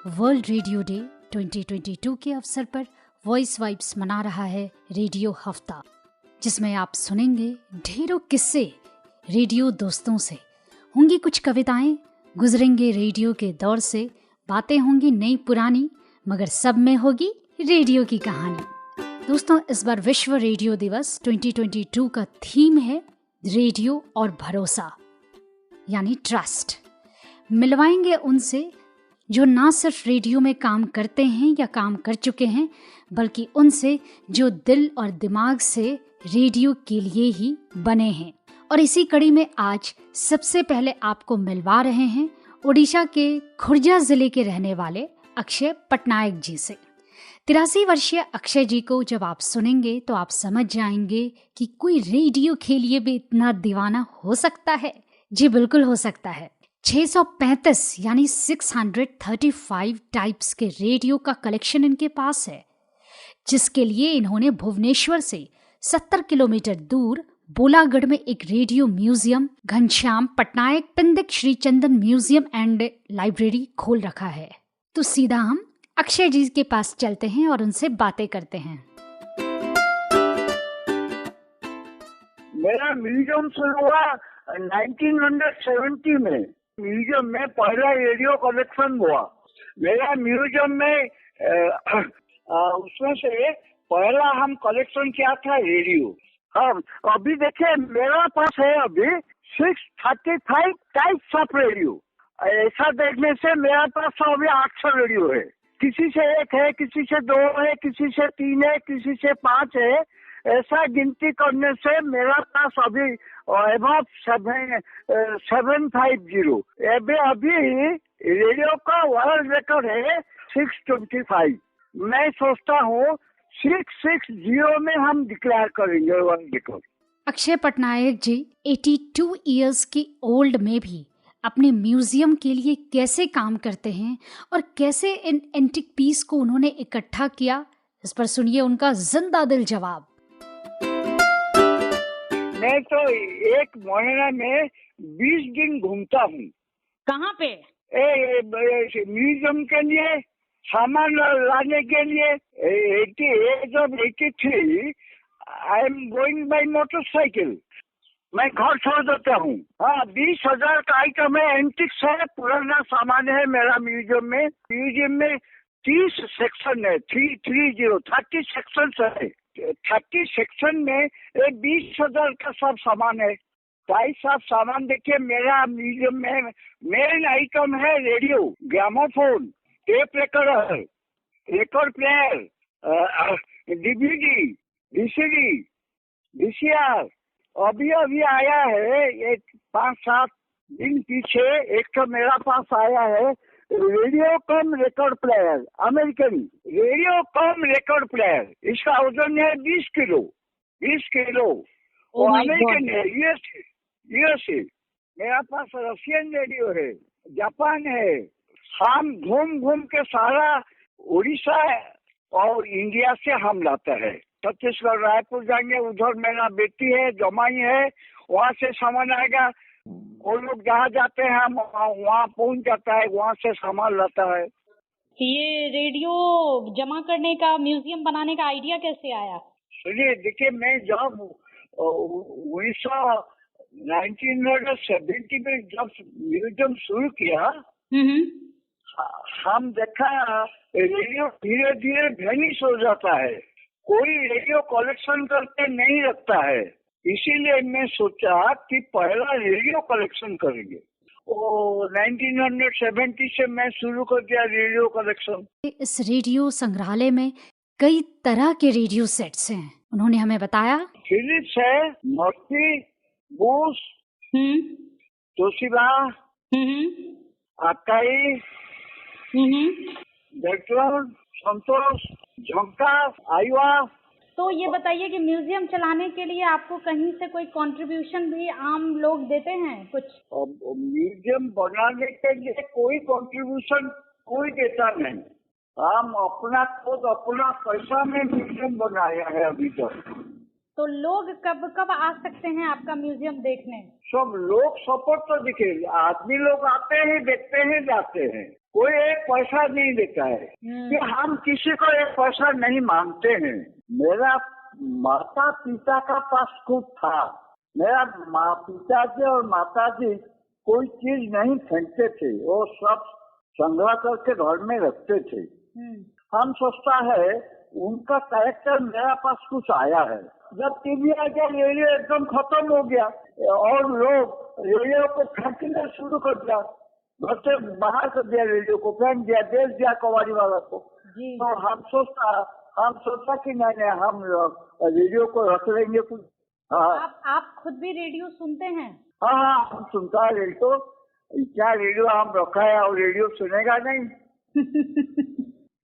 World radio day 2022 के अवसर पर वॉइस वाइब्स मना रहा है रेडियो हफ्ता, जिसमें आप सुनेंगे ढेरों किस्से रेडियो दोस्तों से, होंगी कुछ कविताएं, गुजरेंगे रेडियो के दौर से, बातें होंगी नई पुरानी, मगर सब में होगी रेडियो की कहानी। दोस्तों, इस बार विश्व रेडियो दिवस 2022 का थीम है रेडियो और भरोसा, यानी ट्रस्ट। मिलवाएंगे उनसे जो ना सिर्फ रेडियो में काम करते हैं या काम कर चुके हैं, बल्कि उनसे जो दिल और दिमाग से रेडियो के लिए ही बने हैं। और इसी कड़ी में आज सबसे पहले आपको मिलवा रहे हैं ओडिशा के खुर्जा जिले के रहने वाले अक्षय पटनायक जी से। 83 वर्षीय अक्षय जी को जब आप सुनेंगे तो आप समझ जाएंगे कि कोई रेडियो के लिए भी इतना दीवाना हो सकता है। जी बिल्कुल हो सकता है। 635 यानी 635 टाइप्स के रेडियो का कलेक्शन इनके पास है, जिसके लिए इन्होंने भुवनेश्वर से 70 किलोमीटर दूर बोलागढ़ में एक रेडियो म्यूजियम घनश्याम पटनायक पिंदिक Shri Chandan museum and library खोल रखा है। तो सीधा हम अक्षय जी के पास चलते हैं और उनसे बातें करते हैं। मेरा म्यूजियम शुरू हुआ 1970 में। म्यूजियम में पहला रेडियो कलेक्शन हुआ मेरा म्यूजियम में। उसमें से पहला हम कलेक्शन किया था रेडियो। हाँ, अभी देखिए मेरा पास है अभी 635 टाइप्स ऑफ रेडियो। ऐसा देखने से मेरा पास अभी 800 रेडियो है। किसी से एक है, किसी से दो है, किसी से तीन है, किसी से 5 है। ऐसा गिनती करने से मेरा पास अभी अबाउट 750। अभी रेडियो का वर्ल्ड रिकॉर्ड है 625। मैं सोचता हूँ 660 में हम डिक्लेयर करेंगे world record. Akshay Patnaik ji 82 years की ओल्ड में भी अपने म्यूजियम के लिए कैसे काम करते हैं और कैसे इन एंटिक पीस को उन्होंने इकट्ठा किया, इस पर सुनिए उनका जिंदा दिल जवाब। मैं तो एक महीना में 20 दिन घूमता हूँ। कहाँ पे? म्यूजियम के लिए, सामान लाने के लिए। 83 I am going by motorcycle. मैं घर छोड़ देता हूँ। हाँ, 20,000 का आइटम है, एंटिक्स है, पुराना सामान है मेरा म्यूजियम में। म्यूजियम में 30 सेक्शन है, 30 सेक्शन है। 30 सेक्शन में 20,000 का सब सामान है। प्राइस सब सामान देखिए मेरा म्यूजियम में। मेन आइटम है radio, gramophone, tape recorder, record player, DVD, VCD, VCR. अभी आया है एक 5-7 दिन पीछे एक तो मेरा पास आया है रेडियो कम रिकॉर्ड प्लेयर, अमेरिकन रेडियो कम रिकॉर्ड प्लेयर। इसका वजन है 20 किलो। वो अमेरिकन है, यूएसए। मेरा पास रशियन रेडियो है, जापान है। हम घूम के सारा उड़ीसा और इंडिया से हम लाता है। छत्तीसगढ़, रायपुर जाएंगे, उधर मेरा बेटी है, जमाई है, वहाँ से सामान आएगा। वो लोग जहाँ जाते हैं हम वहाँ पहुँच जाता है, वहाँ से सामान लाता है। ये रेडियो जमा करने का, म्यूजियम बनाने का आइडिया कैसे आया? सुनिए, देखिए मैं जब 1970 में जब म्यूजियम शुरू किया, हम देखा रेडियो धीरे धीरे वेनिश हो जाता है। कोई रेडियो कलेक्शन करके नहीं रखता है। इसीलिए मैं सोचा कि पहला रेडियो कलेक्शन करेंगे। 1970 से मैं शुरू कर दिया रेडियो कलेक्शन। इस रेडियो संग्रहालय में कई तरह के रेडियो सेट्स हैं, उन्होंने हमें बताया। फिलिप्स है, मर्फी, बूश, तोशिबा, आकाई, बेल्ट्रॉन, संतोष, झोंका, आईवा। तो ये बताइए कि म्यूजियम चलाने के लिए आपको कहीं से कोई कंट्रीब्यूशन भी आम लोग देते हैं कुछ? म्यूजियम बनाने के लिए कोई कंट्रीब्यूशन कोई देता नहीं। हम अपना पैसा में म्यूजियम बनाया है अभी तक। तो लोग कब आ सकते हैं आपका म्यूजियम देखने? सब लोग सपोर्ट तो दिखे, आदमी लोग आते हैं, देखते हैं, जाते हैं। कोई एक पैसा नहीं देता है कि हम किसी को एक पैसा नहीं मांगते हैं। मेरा माता पिता का पास खूब था। मेरा पिताजी और माताजी कोई चीज नहीं फेंकते थे, वो सब संग्रह करके घर में रखते थे। हम सोचता है उनका कैरेक्टर मेरा पास कुछ आया है। जब टीवी आ गया, रेडियो एकदम खत्म हो गया और लोग रेडियो को फेंकना शुरू कर दिया, घर से बाहर कर दिया, रेडियो को फेंक दिया, बेच दिया कबाड़ी वाला को। तो हम सोचता कि नहीं हम रेडियो को रख लेंगे कुछ। आप खुद भी रेडियो सुनते हैं? हाँ, हम सुनता है रेडियो। क्या रेडियो हम रखा है और रेडियो सुनेगा नहीं?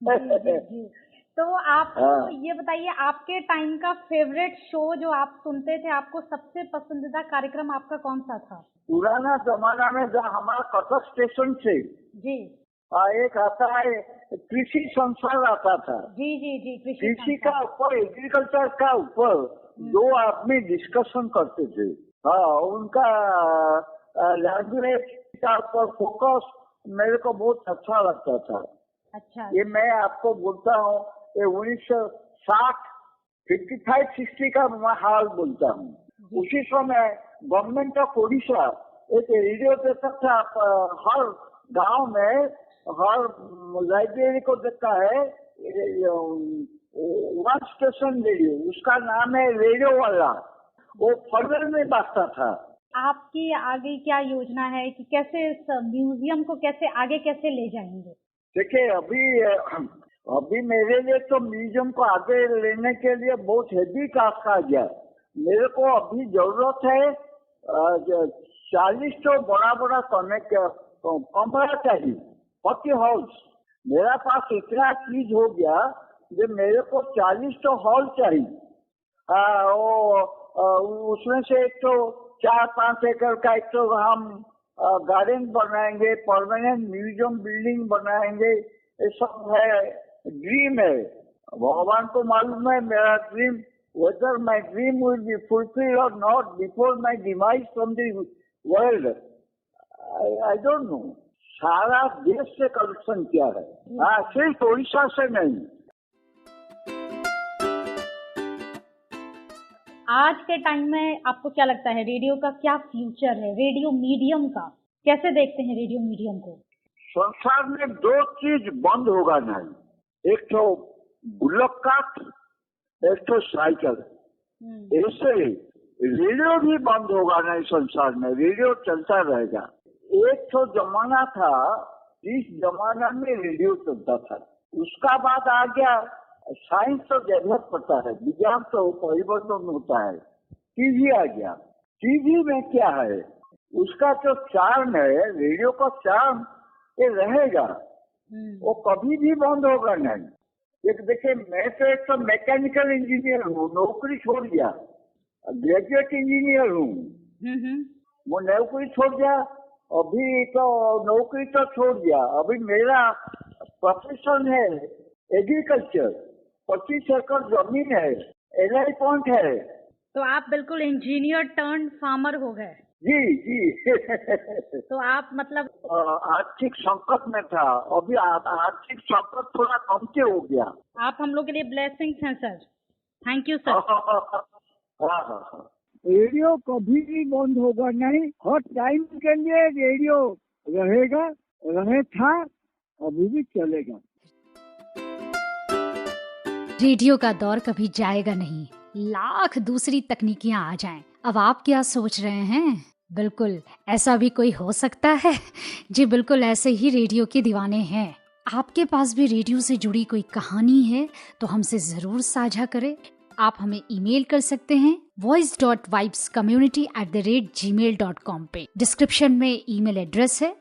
जी। तो आप ये बताइए, आपके टाइम का फेवरेट शो जो आप सुनते थे, आपको सबसे पसंदीदा कार्यक्रम आपका कौन सा था? पुराना जमाना में जब हमारा कटक स्टेशन से जी एक आता है कृषि संसार आता था। जी कृषि का ऊपर, एग्रीकल्चर का ऊपर दो आदमी डिस्कशन करते थे। हाँ, उनका लैंग्वेज का ऊपर फोकस मेरे को बहुत अच्छा लगता था। अच्छा, ये मैं आपको बोलता हूँ, 1960, 55-60 का मैं हाल बोलता हूँ। उसी समय गवर्नमेंट ऑफ ओडिशा एक रेडियो देता था, हर गांव में हर लाइब्रेरी को देता है वन स्टेशन रेडियो, उसका नाम है रेडियो वाला। वो फरवरी में बाजता था। आपकी आगे क्या योजना है कि कैसे इस म्यूजियम को कैसे ले जाएंगे? देखिए, अभी मेरे लिए तो म्यूजियम को आगे लेने के लिए बहुत हेवी टास्क आ गया। मेरे को अभी जरूरत है 40 तो बड़ा कमरा चाहिए, 40 हॉल्स। मेरा पास इतना चीज हो गया जो मेरे को 40 तो हॉल चाहिए। उसमें से एक तो 4-5 एकड़ का एक तो हम गार्डन बनाएंगे, परमानेंट म्यूजियम बिल्डिंग बनाएंगे। ये सब है, ड्रीम है। भगवान को मालूम है मेरा dream, whether my dream will be fulfilled or not before my demise from the world, I don't know। सारा देश से कलेक्शन किया है, हाँ, सिर्फ ओडिशा से नहीं। आज के टाइम में आपको क्या लगता है, रेडियो का क्या फ्यूचर है? रेडियो मीडियम का कैसे देखते हैं रेडियो मीडियम को? संसार में दो चीज बंद होगा नहीं, एक तो बुलक काट, एक तो साइकिल। ऐसे रेडियो भी बंद होगा नहीं संसार में, रेडियो चलता रहेगा। एक तो जमाना था, इस जमाना में रेडियो चलता था, उसका बाद आ गया साइंस तो डेवलप करता है, विज्ञान तो परिवर्तन होता है, टीवी आ गया। टीवी में क्या है, उसका जो चार्म है, रेडियो का चार्म ये रहेगा, वो कभी भी बंद होगा नहीं। एक देखिए, मैं तो एक तो मैकेनिकल इंजीनियर हूँ, नौकरी छोड़ दिया, ग्रेजुएट इंजीनियर हूँ, वो नौकरी छोड़ दिया, अभी तो नौकरी तो छोड़ दिया। अभी मेरा प्रोफेशन है एग्रीकल्चर, 25 एकड़ जमीन है, एलआई पॉइंट है। तो आप बिल्कुल इंजीनियर टर्न फार्मर हो गए? जी तो आप मतलब आर्थिक संकट में था, अभी आर्थिक संकट थोड़ा कम से हो गया। आप हम लोग के लिए ब्लेसिंग्स हैं सर, थैंक यू सर। हाँ। रेडियो कभी भी बंद होगा नहीं, हर टाइम के लिए रेडियो रहेगा, रहे था, अभी भी चलेगा। रेडियो का दौर कभी जाएगा नहीं, लाख दूसरी तकनीकियां आ जाएं। अब आप क्या सोच रहे हैं? बिल्कुल ऐसा भी कोई हो सकता है? जी बिल्कुल, ऐसे ही रेडियो के दीवाने हैं। आपके पास भी रेडियो से जुड़ी कोई कहानी है तो हमसे जरूर साझा करें। आप हमें ईमेल कर सकते हैं voice.vibescommunity@gmail.com पे। डिस्क्रिप्शन में ईमेल एड्रेस है।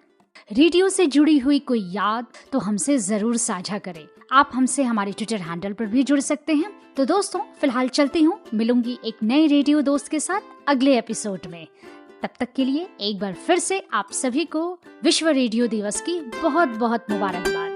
रेडियो से जुड़ी हुई कोई याद तो हमसे जरूर साझा करें। आप हमसे हमारे ट्विटर हैंडल पर भी जुड़ सकते हैं। तो दोस्तों, फिलहाल चलती हूँ, मिलूंगी एक नए रेडियो दोस्त के साथ अगले एपिसोड में। तब तक के लिए एक बार फिर से आप सभी को विश्व रेडियो दिवस की बहुत बहुत मुबारकबाद।